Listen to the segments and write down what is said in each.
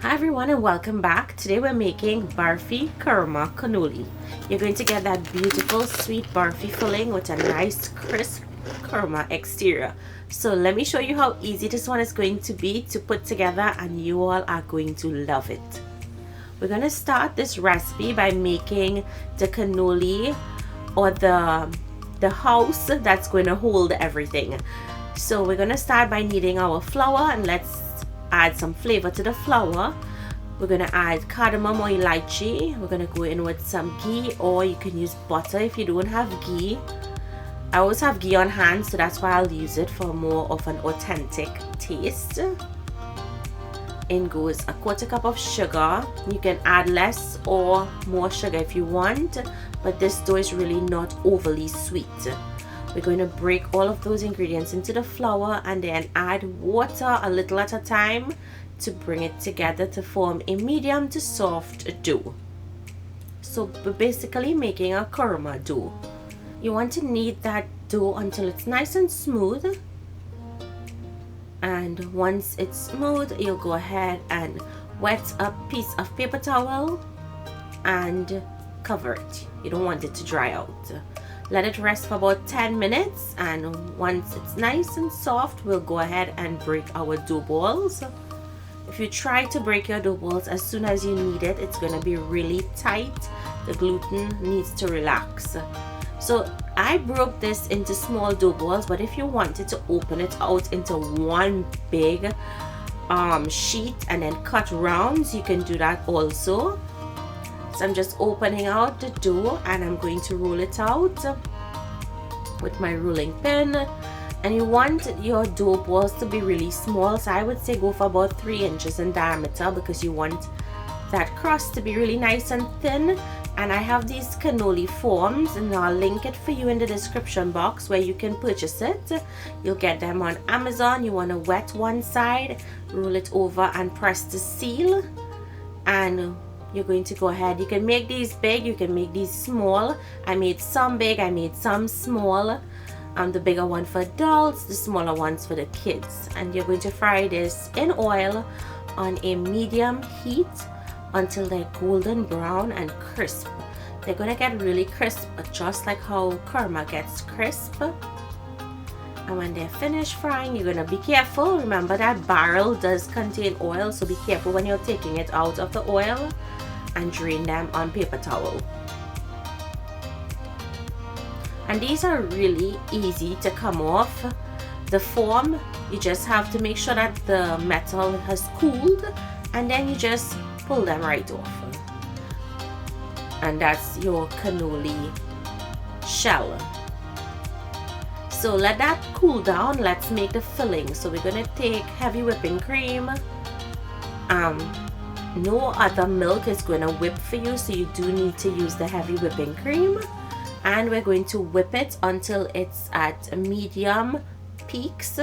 Hi everyone and welcome back. Today we're making Barfi Kurma Cannoli. You're going to get that beautiful sweet Barfi filling with a nice crisp Kurma exterior. So let me show you how easy this one is going to be to put together, and you all are going to love it. We're going to start this recipe by making the cannoli, or the house that's going to hold everything. So we're going to start by kneading our flour, and let's add some flavor to the flour. We're going to add cardamom or elaichi. We're going to go in with some ghee, or you can use butter if you don't have ghee. I always have ghee on hand, so that's why I'll use it for more of an authentic taste. In goes a quarter cup of sugar. You can add less or more sugar if you want, but this dough is really not overly sweet. We're going to break all of those ingredients into the flour and then add water a little at a time to bring it together to form a medium to soft dough. So we're basically making a kurma dough. You want to knead that dough until it's nice and smooth. And once it's smooth, you'll go ahead and wet a piece of paper towel and cover it. You don't want it to dry out. Let it rest for about 10 minutes, and once it's nice and soft, we'll go ahead and break our dough balls. If you try to break your dough balls as soon as you knead it, it's going to be really tight. The gluten needs to relax. So I broke this into small dough balls, but if you wanted to open it out into one big sheet and then cut rounds, you can do that also. So I'm just opening out the dough and I'm going to roll it out with my rolling pin. And you want your dough balls to be really small, so I would say go for about 3 inches in diameter, because you want that crust to be really nice and thin. And I have these cannoli forms, and I'll link it for you in the description box where you can purchase it. You'll get them on Amazon. You want to wet one side, roll it over and press the seal, and you're going to go ahead. You can make these big, you can make these small. I made some big, I made some small. The bigger one for adults, the smaller ones for the kids. And you're going to fry this in oil on a medium heat until they're golden brown and crisp. They're going to get really crisp, just like how kurma gets crisp. And when they're finished frying, you're going to be careful. Remember that barrel does contain oil, so be careful when you're taking it out of the oil, and drain them on paper towel. And these are really easy to come off. The form, you just have to make sure that the metal has cooled, and then you just pull them right off. And that's your cannoli shell. So let that cool down. Let's make the filling. So we're going to take heavy whipping cream. No other milk is going to whip for you, so you do need to use the heavy whipping cream. And we're going to whip it until it's at medium peaks.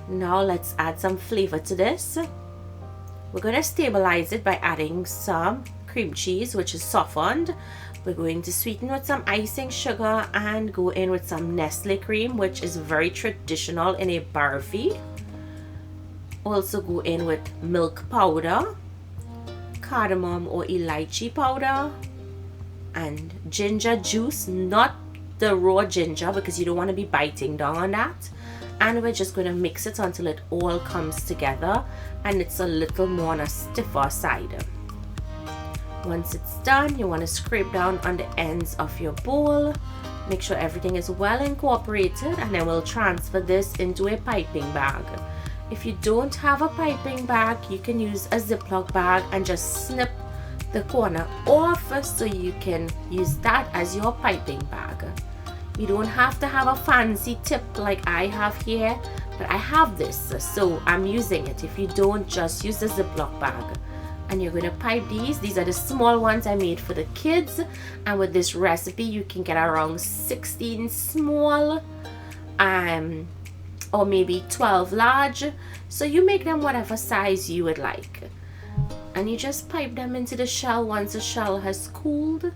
Now let's add some flavor to this. We're going to stabilize it by adding some cream cheese, which is softened. We're going to sweeten with some icing sugar and go in with some Nestle cream, which is very traditional in a barfi. Also go in with milk powder, cardamom or elaichi powder, and ginger juice, not the raw ginger, because you don't want to be biting down on that. And we're just going to mix it until it all comes together and it's a little more on a stiffer side. Once it's done, you want to scrape down on the ends of your bowl. Make sure everything is well incorporated, and then we'll transfer this into a piping bag. If you don't have a piping bag, you can use a Ziploc bag and just snip the corner off, so you can use that as your piping bag. You don't have to have a fancy tip like I have here, but I have this, so I'm using it. If you don't, just use the Ziploc bag. And you're going to pipe these. These are the small ones I made for the kids, and with this recipe you can get around 16 small, or maybe 12 large. So you make them whatever size you would like, and you just pipe them into the shell once the shell has cooled.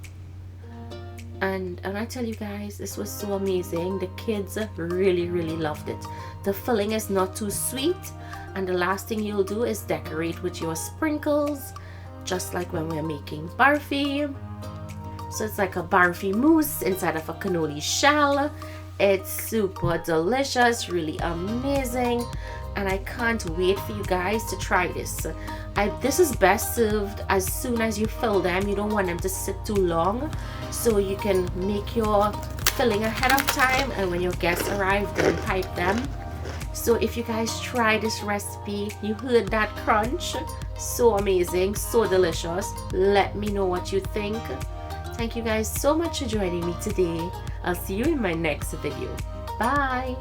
And I tell you guys, this was so amazing. The kids really loved it. The filling is not too sweet, and the last thing you'll do is decorate with your sprinkles, just like when we're making barfi. So it's like a barfi mousse inside of a cannoli shell. It's super delicious, really amazing, and I can't wait for you guys to try this. This is best served as soon as you fill them. You don't want them to sit too long, so you can make your filling ahead of time, and when your guests arrive, then pipe them. So if you guys try this recipe, you heard that crunch, so amazing, so delicious. Let me know what you think. Thank you guys so much for joining me today. I'll see you in my next video. Bye.